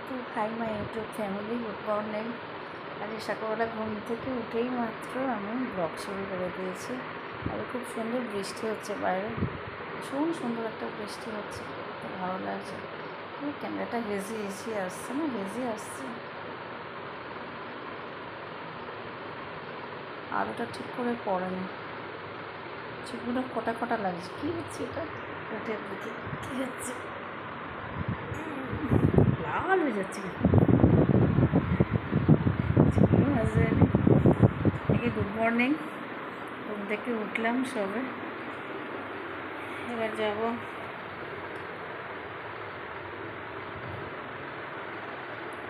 Two hi my YouTube family, good morning. আজকে সকালবেলা ঘুম থেকে উঠেই মাত্র আমি ব্লগ শুরু করে দিয়েছি। আর খুব সুন্দর বৃষ্টি হচ্ছে বাইরে, ভীষণ সুন্দর একটা বৃষ্টি হচ্ছে, খুব ভালো লাগছে। ক্যামেরাটা হেজি আসছে না, হেজি আসছে, আলোটা ঠিক করে পড়েনি, চোখগুলো কটা কটা লাগছে। কী হচ্ছে এটা? পেটের দিকে কী হচ্ছে? লাল হয়ে যাচ্ছে। Good morning. ঘুম থেকে উঠলাম সবে, এবার যাব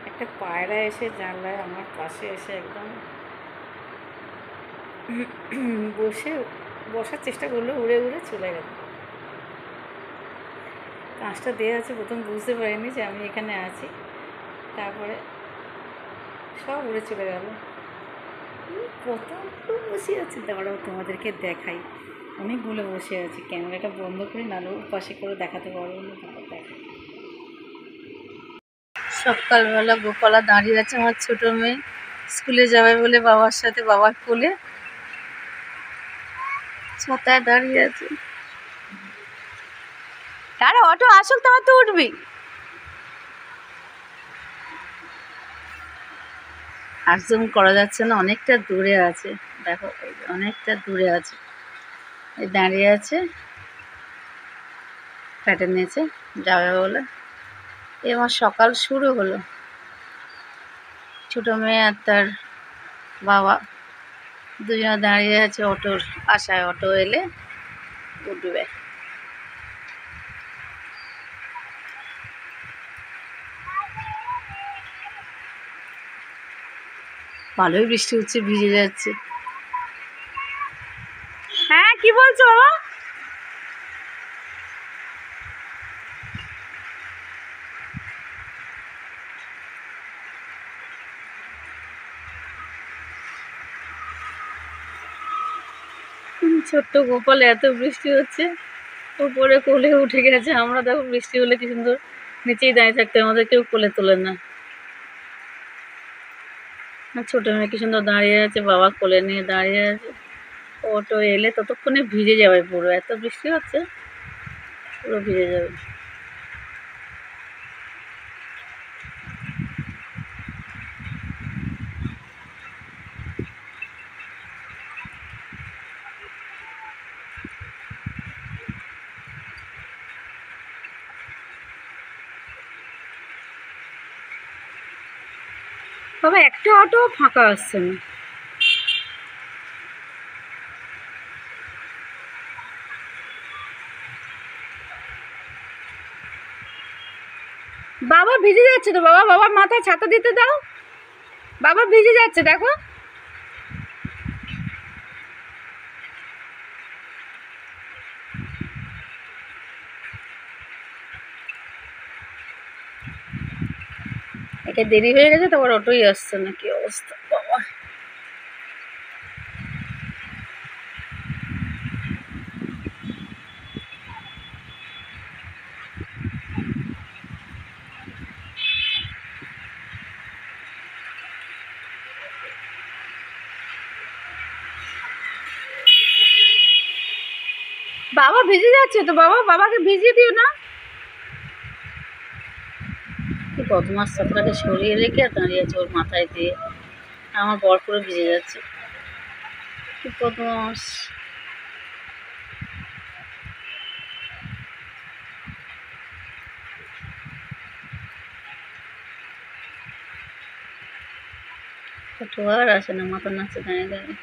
একটা পায়রা এসে জানলায় আমার পাশে এসে একদম বসার চেষ্টা করলো, উড়ে উড়ে চলে গেল। কাঁচটা দেওয়া আছে, প্রথম বুঝতে পারিনি যে আমি এখানে আছি, তারপরে সব উড়ে চলে গেল। কতগুলো বসে আছে, দাঁড়াও তোমাদেরকে দেখাই। অনেকগুলো বসে আছে, ক্যামেরাটা বন্ধ করি, নাহলে পাশে করে দেখাতে পারবো না। দেখাই, সকালবেলা গোপালা দাঁড়িয়ে আছে, আমার ছোট মেয়ে স্কুলে যাবে বলে বাবার সাথে, বাবার কোলে ছাতায় দাঁড়িয়ে আছে। আরে অটো আসুক তোমার তো উঠবি। আর জুম করা যাচ্ছে না, অনেকটা দূরে আছে, দেখো অনেকটা দূরে আছে, এই দাঁড়িয়ে আছে ফ্ল্যাটের নিচে যাবে বলে। এবার সকাল শুরু হলো, ছোট মেয়ে আর তার বাবা দুজনে দাঁড়িয়ে আছে অটোর আশায়, অটো এলে উঠবে। ভালোই বৃষ্টি হচ্ছে, ভিজে যাচ্ছে। হ্যাঁ, কি বলছো বাবা? ছোট্ট গোপাল, এত বৃষ্টি হচ্ছে, উপরে কোলে উঠে গেছে। আমরা দেখো বৃষ্টি হলে কি সুন্দর নিচেই দাঁড়িয়ে থাকতে, আমাদের কেউ কোলে তোলে না। ছোট মেয়ে কি সুন্দর দাঁড়িয়ে আছে, বাবা কোলে নিয়ে দাঁড়িয়ে আছে। অটো এলে ততক্ষণে ভিজে যাবে পুরো, এত বৃষ্টি হচ্ছে পুরো ভিজে যাবে। তবে একটা অটো ফাঁকা আসছে না। বাবা ভিজে যাচ্ছে তো, বাবা বাবার মাথায় ছাতা দিতে দাও, বাবা ভিজে যাচ্ছে দেখো। এটা দেরি হয়ে গেছে, তোমার অটোই আসছে না, কি অবস্থা বাবা। বাবা ভিজে যাচ্ছে তো, বাবা বাবাকে ভিজিয়ে দিও না। কি বদমাস, ছাত্রটাকে সরিয়ে রেখে আর দাঁড়িয়ে আছে ওর মাথায় দিয়ে, আমার বর পুরো ভিজে যাচ্ছে। কি বদমাস। একটু আর আসে না, মাথা নাচে দাঁড়িয়ে দাঁড়িয়ে।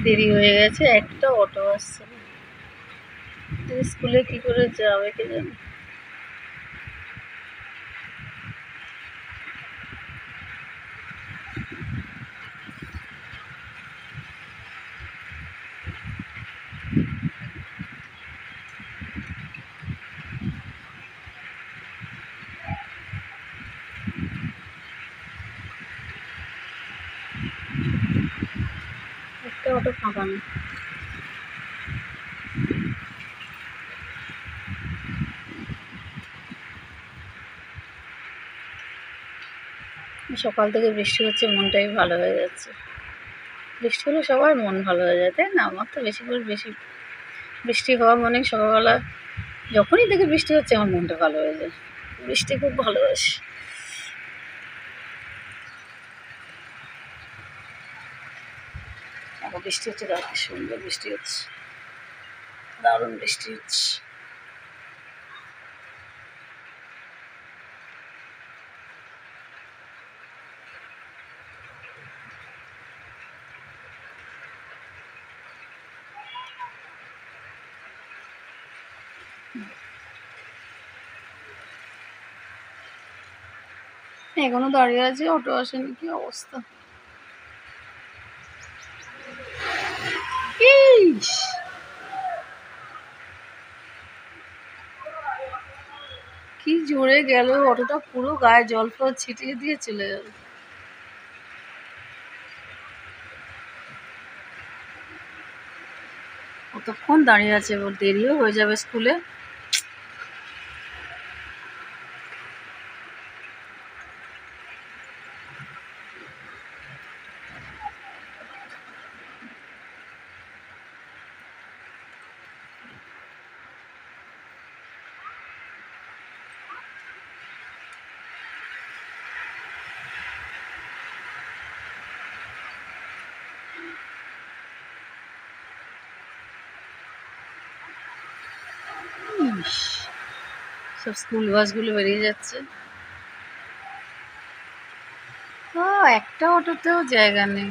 দেরি হয়ে গেছে, একটা অটো আসছে না। স্কুলে কি করে যাবে কে জানে। একটা অটো ফাঁকা না। সকাল থেকে বৃষ্টি হচ্ছে, মনটাই ভালো হয়ে যাচ্ছে। বৃষ্টি হলে সবার মন ভালো হয়ে যায়, তাই না? আমার তো বেশি করে বৃষ্টি হওয়া মানে সকালবেলা যখনই দেখি বৃষ্টি হচ্ছে আমার মনটা ভালো হয়ে যায়। বৃষ্টি খুব ভালোবাসি। এখন বৃষ্টি হচ্ছে, দারুণ সুন্দর বৃষ্টি হচ্ছে, দারুণ বৃষ্টি হচ্ছে। এখনো দাঁড়িয়ে আছে, অটো আসেনি, কি অবস্থা! কি জোরে গেল অটোটা, পুরো গায়ে জল ফল ছিটিয়ে দিয়ে চলে গেল। কতক্ষণ দাঁড়িয়ে আছে, ওর দেরিও হয়ে যাবে স্কুলে। সব স্কুল বাসগুলো বেরিয়ে যাচ্ছে। একটা অটোতেও জায়গা নেই।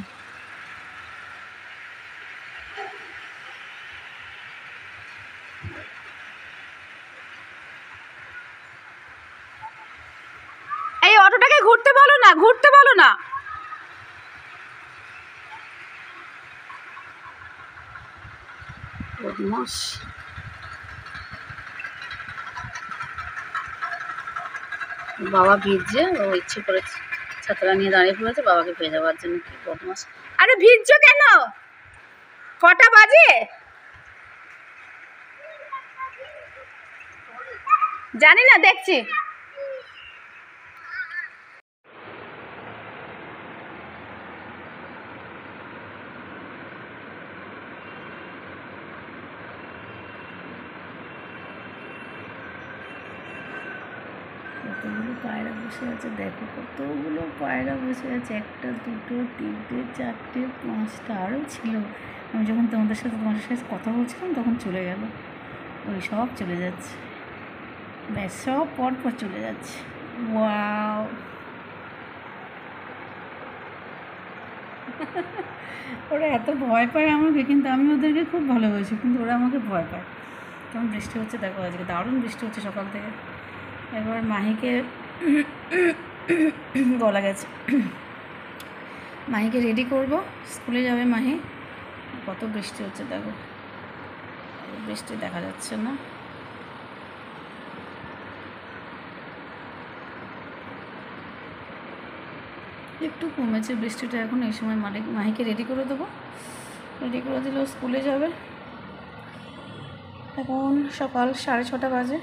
এই অটোটাকে ঘুরতে বলো না, ঘুরতে বলো না। বদমাস। বাবা ভিজছে, ও ইচ্ছে করে ছাত্রা নিয়ে দাঁড়িয়ে পড়েছে বাবাকে ভেজাবার জন্য। কি বদমাস! আরে ভিজছো কেন? কটা বাজে? জানি না, দেখছি। কতগুলো পায়রা বসে আছে দেখো, কতগুলো পায়রা বসে আছে। একটা, দুটো, তিনটে, চারটে, পাঁচটা, আরও ছিল। আমি যখন তোমাদের সাথে কথা বলছিলাম তখন চলে গেল। ওই সব চলে যাচ্ছে, ব্যাস সব পর চলে যাচ্ছে। ওয়াও! ওরা এত ভয় পায় আমাকে, কিন্তু আমি ওদেরকে খুব ভালোবাসি, কিন্তু ওরা আমাকে ভয় পায়। কেমন বৃষ্টি হচ্ছে দেখো, আজকে দারুণ বৃষ্টি হচ্ছে সকাল থেকে। এবার মাহিকে গলা গেছে, মাহিকে রেডি করব, স্কুলে যাবে মাহি। কত বৃষ্টি হচ্ছে দেখো, বৃষ্টি দেখা যাচ্ছে না। একটু কমেছে বৃষ্টিটা এখন। এই সময় মাহিকে রেডি করে দেবো, রেডি করে দিলেও স্কুলে যাবে। এখন সকাল 6:30 বাজে।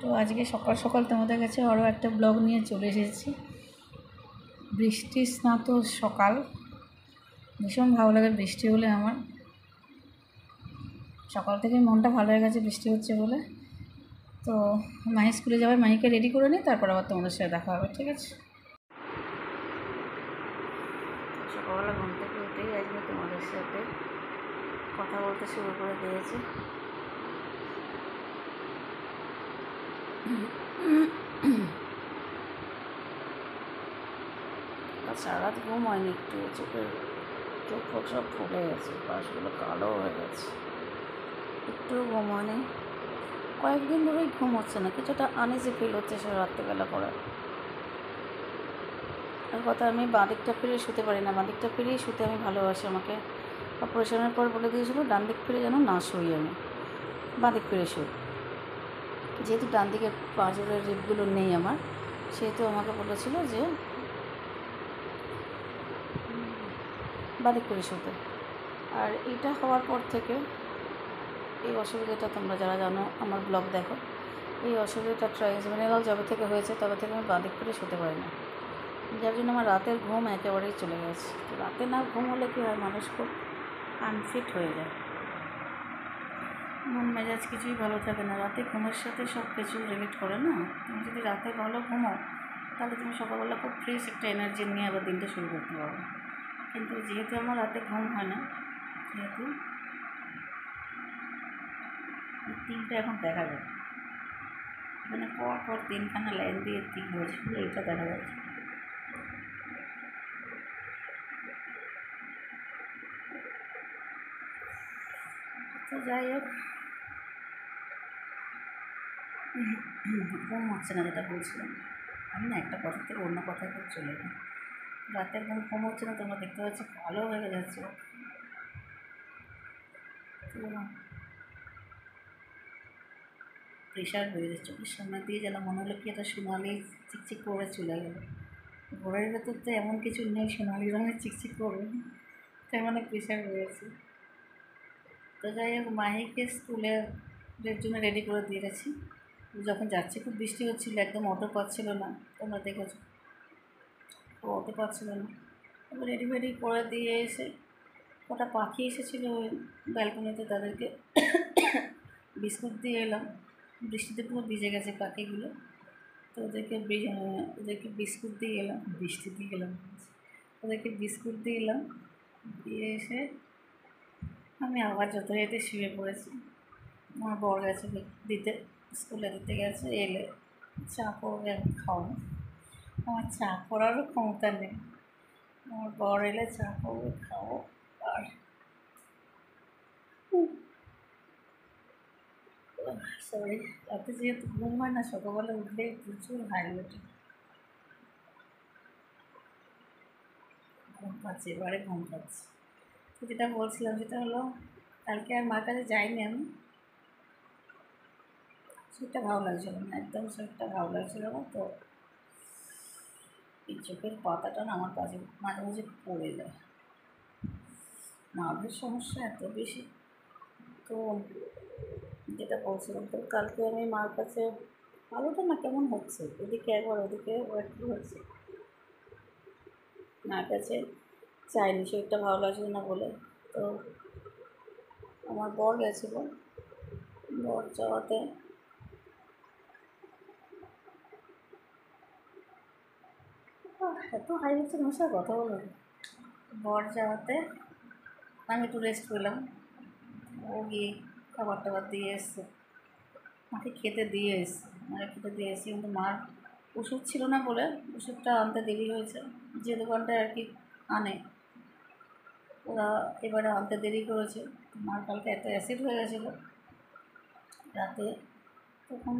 তো আজকে সকাল সকাল তোমাদের কাছে আরও একটা ব্লগ নিয়ে চলে এসেছি। বৃষ্টি স্নাত সকাল, ভীষণ ভালো লাগে বৃষ্টি হলে আমার। সকাল থেকে মনটা ভালো হয়ে গেছে বৃষ্টি হচ্ছে বলে। তো মাহি স্কুলে যাবে, মাহিকে রেডি করে নিই, তারপর আবার তোমাদের সাথে দেখা হবে, ঠিক আছে? সকালবেলা ঘুম থেকে উঠেই আজকে তোমাদের সাথে কথা বলতে শুরু করে দিয়েছে। সারা রাত ঘুম হয়নি, একটু চোখ ফোক সব ফুলে গেছে, পাশগুলো কালো হয়ে গেছে, একটু ঘুম হয়নি। কয়েকদিন ধরেই ঘুম হচ্ছে না, কিছুটা আনইজি ফিল হচ্ছে সে রাত্রিবেলা করে। আর কথা, আমি বাঁদিকটা ফিরে শুতে পারি না, বাঁদিকটা ফিরেই শুতে আমি ভালোবাসি। আমাকে অপারেশনের পর বলে দিয়েছিল ডান দিক ফিরে যেন না শুই, আমি বাঁদিক ফিরে শুই। যেহেতু ডান দিকে পাঁজরের রিপগুলো নেই আমার, সেহেতু আমাকে বলেছিল যে বাঁদিক ফিরে শুতে। আর এটা হওয়ার পর থেকে এই অসুবিধাটা, তোমরা যারা জানো আমার ব্লগ দেখো, এই অসুবিধাটা ট্রাইজেমিনাল যবে থেকে হয়েছে তবে থেকে আমি বাঁদিক ফিরে শুতে পারি না। যার জন্য আমার রাতের ঘুম একেবারেই চলে গেছে। তো রাতে না ঘুম হলে কী হয়, মানুষ খুব আনফিট হয়ে যায়, মন মেজাজ কিছুই ভালো থাকে না। রাতে ঘুমের সাথে সব কিছু রিলেট করে না। তুমি যদি রাতে ভালো ঘুমো তাহলে তুমি সকালবেলা খুব ফ্রেশ একটা এনার্জি নিয়ে আবার দিনটা শুরু করতে পারো। কিন্তু যেহেতু আমার রাতে ঘুম হয় না, যেহেতু তিনটা এখন দেখা যায়, এখানে পর 3খানা লাইন দিয়ে 3 বলছিল, এইটা দেখা যাচ্ছে। তো যাই হোক, ঘুম হচ্ছে না যেটা বলছিলাম আমি না, একটা কথা থেকে অন্য কথায় খুব চলে যাই। রাতে একদম ঘুম হচ্ছে না, তোমরা দেখতে পাচ্ছ ভালো হয়ে যাচ্ছে। প্রেশার হয়ে যাচ্ছে, চোখের সামনে দিয়ে যেন মনে হলো কি এটা সোনালি চিকচিক করে চলে গেল। ঘরের ভেতর তো এমন কিছু নেই সোনালি রঙের চিকচিক করবে, তাই মানে প্রেশার হয়েছে। তো যাই হোক, মাহিকে স্কুলের জন্য রেডি করে দিয়ে গেছি। যখন যাচ্ছি খুব বৃষ্টি হচ্ছিলো, একদম অটো পাচ্ছিল না, তোমরা দেখেছো, তো অটো পাচ্ছিল না। এবার রেডি ফেডি করে দিয়ে এসে কটা পাখি এসেছিলো ব্যালকনিতে, তাদেরকে বিস্কুট দিয়ে এলাম। বৃষ্টিতে পুরো ভিজে গেছে পাখিগুলো, তো ওদেরকে বিস্কুট দিয়ে এলাম, বৃষ্টি দিয়ে এলাম, ওদেরকে বিস্কুট দিয়ে এলাম। দিয়ে এসে আমি আবার যথারীতি শুয়ে পড়েছি। আমার বর গেছে দিতে, স্কুলে দিতে গেছে, এলে চা করবে, আমি খাওয়াবো। আমার চা করারও ক্ষমতা নেই, আমার বর এলে চা করবে, খাবো। আর সরি, রাতে যেহেতু ঘুম হয় না, সকালবেলা উঠলেই প্রচুর হাই ওঠে, ঘুম পাচ্ছে, এবারে ঘুম পাচ্ছে। তো যেটা বলছিলাম সেটা হলো, কালকে আর মার কাছে যাইনি আমি, শরীরটা ভালো লাগছিল না, একদম শরীরটা ভালো লাগছিল না। তো এই চোখের পাতাটা না আমার মাঝে মাঝে পড়ে যায়, নার্ভের সমস্যা এত বেশি। তো যেটা বলছিলাম, তো কালকে আমি মার কাছে, ভালোটা না কেমন হচ্ছে, এদিকে একবার ওদিকে একটু হচ্ছে, মার কাছে চাইনি, শরীরটা ভালো লাগছিল না বলে। তো আমার বর গেছিল, বর যাওয়াতে এত হাই হচ্ছে, তোমার সাথে কথা বলো, বর যাওয়াতে আমি একটু রেস্ট পেলাম। ও গিয়ে খাবার টাবার দিয়ে এসছে, মাকে খেতে দিয়ে এসছে, মাকে খেতে দিয়ে এসছি, কিন্তু মার ওষুধ ছিল না বলে ওষুধটা আনতে দেরি হয়েছে। যে দোকানটায় আর কি আনে, ওরা এবারে আনতে দেরি করেছে। মার কালকে এত অ্যাসিড হয়ে গেছিলো রাতে, তখন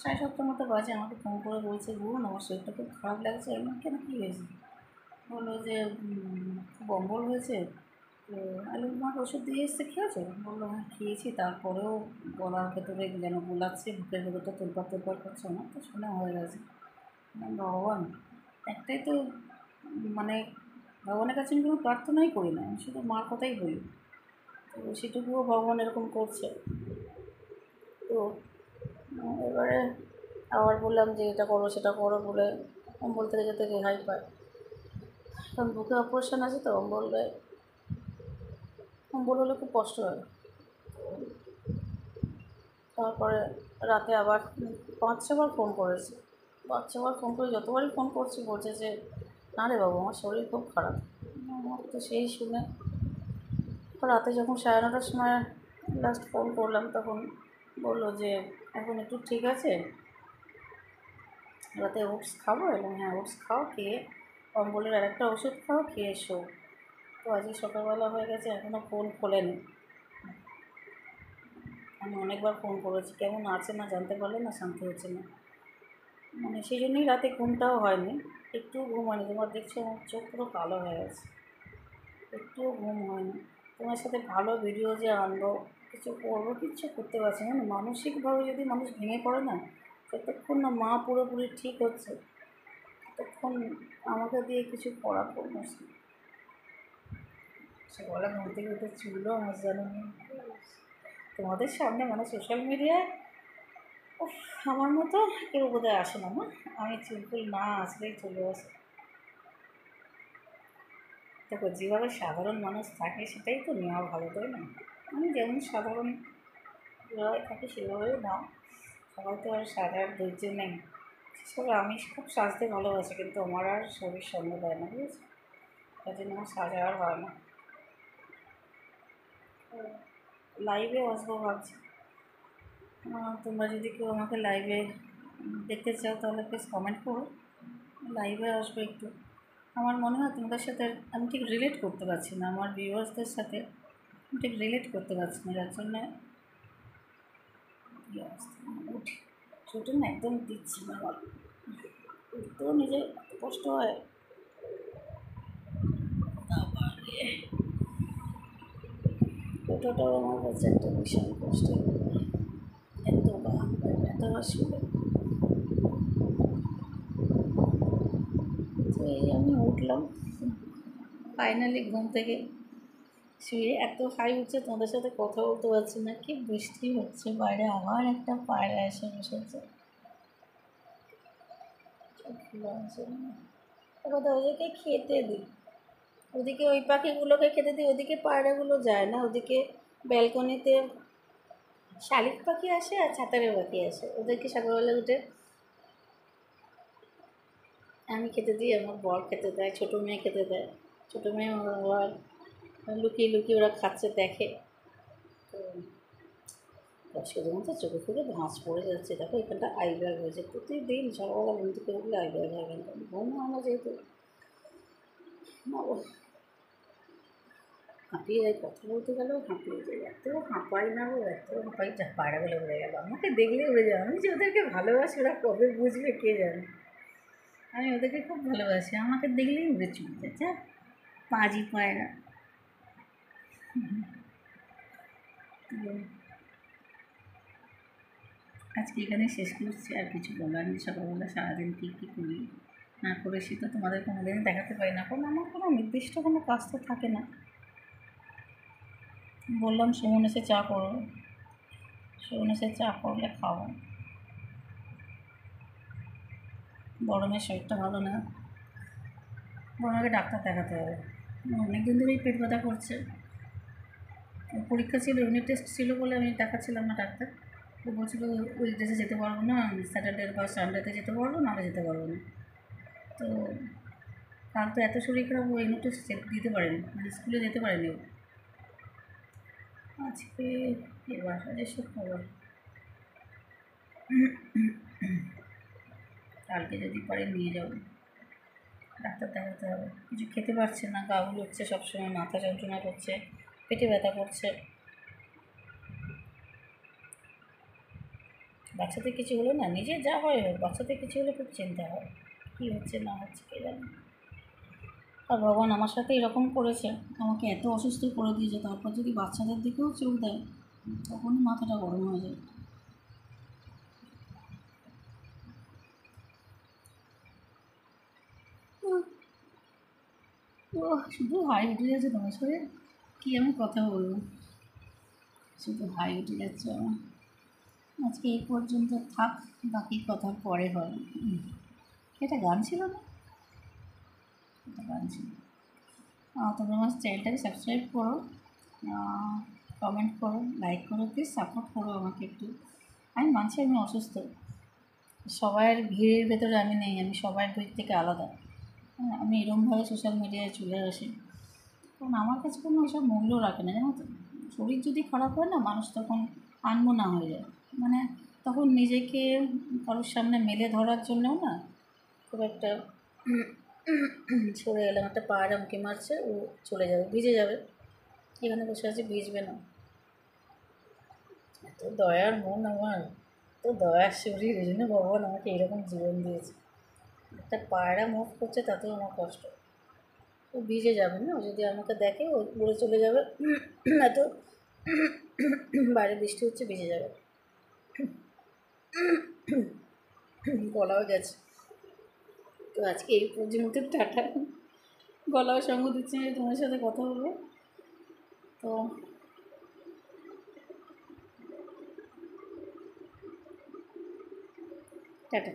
7:30 মতো বাজে, আমাকে ফোন করে বলছে, বোন আমার শরীরটা খুব খারাপ লাগছে। আমি কেন, কী হয়েছে? বললো যে খুব অম্বল হয়েছে। তো আমি তোমাকে ওষুধ দিয়ে এসছে, খেয়েছো? বললো হ্যাঁ খেয়েছি, তারপরেও গলার ভেতরে যেন গোলাচ্ছে, বুকের ভেতরটা তোলপাড় করছে, আমার তো শোনা হয়ে গেছে। ভগবান, একটাই তো, মানে ভগবানের কাছে আমি কোনো প্রার্থনাই করি না, আমি শুধু মার কথাই বলি। তো সেটুকুও ভগবান এরকম করছে। তো এবারে আবার বললাম যে এটা করো সেটা করো বলে অম্বল থেকে যাতে রেহাই পায়, কারণ বুকে অপারেশন আছে, তো অম্বল হলে খুব কষ্ট হয়। তারপরে রাতে আবার 5-6বার ফোন করেছি, 5-6বার ফোন করে, যতবারই ফোন করছি বলছে যে না রে বাবু আমার শরীর খুব খারাপ। আমার তো সেই শুনে রাতে যখন 9:30টার সময় লাস্ট ফোন করলাম, তখন বললো যে এখন একটু ঠিক আছে, রাতে ওটস খাবো, এবং হ্যাঁ ওটস খাও, খেয়ে অম্বলের আরেকটা ওষুধ খাও, খেয়ে এসো। তো আজকে সকালবেলা হয়ে গেছে, এখনও ফোন খোলেনি। আমি অনেকবার ফোন করেছি, কেমন আছে না জানতে পারলে না শান্তি হচ্ছে না, মানে সেই জন্যই রাতে ঘুমটাও হয়নি, একটুও ঘুম হয়নি। তোমার দেখছো আমার চোখ পুরো কালো হয়ে গেছে, একটুও ঘুম হয়নি। তোমার সাথে ভালো ভিডিও যে আনবো, কিছু করবো, কিচ্ছু করতে পারছি না। মানসিকভাবে যদি মানুষ ভেঙে পড়ে না, যতক্ষণ না মা পুরোপুরি ঠিক হচ্ছে ততক্ষণ আমাকে দিয়ে কিছু করা করবো। সকালে ঘুম থেকে উঠে চুলও আমার জানো না, তোমাদের সামনে মানে সোশ্যাল মিডিয়ায় উফ, আমার মতো কেউ বোধহয় আসে না, না আমি সিম্পল না আসলেই চলে আসে। দেখো যেভাবে সাধারণ মানুষ থাকে সেটাই তো নেওয়া ভালো, তাই না? আমি যেমন সাধারণ যেভাবে থাকি সেভাবেই নাও। সবাই তো আর সাজার ধৈর্য নেই। বিশেষ আমি খুব সাজতে ভালোবাসি, কিন্তু আমার আর শরীর সঙ্গে দেয় না, বুঝেছি? তার জন্য আমার সাজা আর হয় না। লাইভে আসবো ভাবছি। তোমরা যদি কেউ আমাকে লাইভে দেখতে চাও তাহলে প্লিজ কমেন্ট করো। লাইভে আসবো একটু। আমার মনে হয় তোমাদের সাথে আমি ঠিক রিলেট করতে পারছি না, আমার ভিউয়ার্সদের সাথে আমি ঠিক রিলেট করতে পারছি না, যার জন্যে কী অবস্থা উঠে ছুটে না একদম দিচ্ছি না। আমার উঠতেও নিজে কষ্ট হয়, তারপরে ওটাটাও আমার কাছে একটা ভীষণ কষ্ট। এতবার শুনে তো এই আমি উঠলাম ফাইনালি ঘুম থেকে, শুয়ে এত হাই উঠছে তোমাদের সাথে কথা বলতে পারছি না। কি বৃষ্টি হচ্ছে বাইরে, আবার একটা পায়রা এসে বসেছে। কথা ওদেরকে খেতে দিই, ওদিকে ওই পাখিগুলোকে খেতে দিই, ওদিকে পায়রাগুলো যায় না। ওদিকে ব্যালকনিতে শালিক পাখি আসে আর ছাতারে পাখি আসে, ওদেরকে সকালবেলা উঠে আমি খেতে দিই, আমার বর খেতে দেয়, ছোটো মেয়ে খেতে দেয়। ছোটো মেয়ে আবার লুকিয়ে লুকিয়ে ওরা খাচ্ছে দেখে। তো শুধুমাত্র চোখে থেকে ভাঁজ পড়ে যাচ্ছে। দেখো এখানটা আই ব্যাগ হয়েছে, প্রতিদিন সকালবেলা ঘুম থেকে উঠলে আই ব্যাগ হয়। এখানটা ঘুম হয় না যেহেতু, হাঁপিয়ে যায়, কথা বলতে গেলেও হাঁপিয়ে যায়। এত হাঁপাই না গো, এত হাঁপাই, যা পায়রাগুলো উড়ে গেল, আমাকে দেখলে উড়ে যাবে। আমি যে ওদেরকে ভালোবাসি ওরা কবে বুঝবে কে জানে। আমি ওদেরকে খুব ভালোবাসি, আমাকে দেখলেই উড়ে চলে যাচ্ছে। পাজি পায়রা। আজকে এখানে শেষ করছি, আর কিছু বলার নেই। সকালবেলা সারাদিন কী কী করি না করে সে তো তোমাদের কোনোদিনই দেখাতে পারি না, কারণ আমার কোনো নির্দিষ্ট কোনো কাজ তো থাকে না। বললাম সুমন এসে চা করো, সুমন এসে চা করলে খাবো। গরমের শরীরটা ভালো না, বড়কে ডাক্তার দেখাতে হবে। অনেক দিন ধরেই পেট ব্যথা করছে। পরীক্ষা ছিল, ইউনিট টেস্ট ছিল বলে আমি দেখাচ্ছিলাম না ডাক্তার। ও বলছিল উইকডেজে যেতে পারবো না, স্যাটারডে বা সানডেতে যেতে পারবো, নাহলে যেতে পারবো না। তো কাল তো এত শরীর খারাপ, ও ইউনিট টেস্ট দিতে পারেনি, মানে স্কুলে যেতে পারেনি ও। আজকে এবার এসব খবর, কালকে যদি পারে নিয়ে যাবো, ডাক্তার দেখাতে হবে। কিছু খেতে পারছে না, গা গুলোচ্ছে সবসময়, মাথা যন্ত্রণা করছে, পেটে ব্যথা করছে। বাচ্চাদের কিছু হলো না, নিজে যা হয় বাচ্চাদের কিছু হলে খুব চিন্তা হয়, কী হচ্ছে না হচ্ছে কে জানে। আর ভগবান আমার সাথে এরকম করেছে, আমাকে এত অসুস্থ করে দিয়েছে, তারপর যদি বাচ্চাদের দিকেও চোখ দেয় তখনই মাথাটা গরম হয়ে যায়। ও শুধু হাই উঠে যাচ্ছে তোমার সাথে, কী আমি কথা বলবো, শুধু হাই উঠে যাচ্ছে আমার। আজকে এই পর্যন্ত থাক, বাকি কথা পরে হবে। এটা গান ছিল না, এটা গান ছিল। তোমরা আমার চ্যানেলটাকে সাবস্ক্রাইব করো, কমেন্ট করো, লাইক করো, প্লিজ সাপোর্ট করো আমাকে একটু। আমি মানছি আমি অসুস্থ, সবার ভিড়ের ভেতরে আমি নেই, আমি সবার ভিড় থেকে আলাদা। আমি এরকমভাবে সোশ্যাল মিডিয়ায় চলে আসি, কারণ আমার কাছে কোনো এসব মূল্য রাখে না, জানো তো। শরীর যদি খারাপ হয় না, মানুষ তখন আনমনা হয়ে যায়, মানে তখন নিজেকে কারোর সামনে মেলে ধরার জন্যও না খুব একটা সরে এলাম। একটা পায়রা উঁকি মারছে, ও চলে যাবে, ভিজে যাবে, এখানে বসে আছে, ভিজবে না। এত দয়ার মন আমার, তো দয়ার শরীর, এই জন্য ভগবান আমাকে এরকম জীবন দিয়েছে। একটা পায়রা মুভ করছে তাতেও আমার কষ্ট। ও ভিজে যাবে না, ও যদি আমাকে দেখে ও উড়ে চলে যাবে, এত বাইরে বৃষ্টি হচ্ছে, ভিজে যাবে। গলাও গেছে। তো আজকে এই পর্যন্ত, টাটা। গলাও সঙ্গ দিচ্ছে তোমার সাথে কথা বলবো। তো টাটা।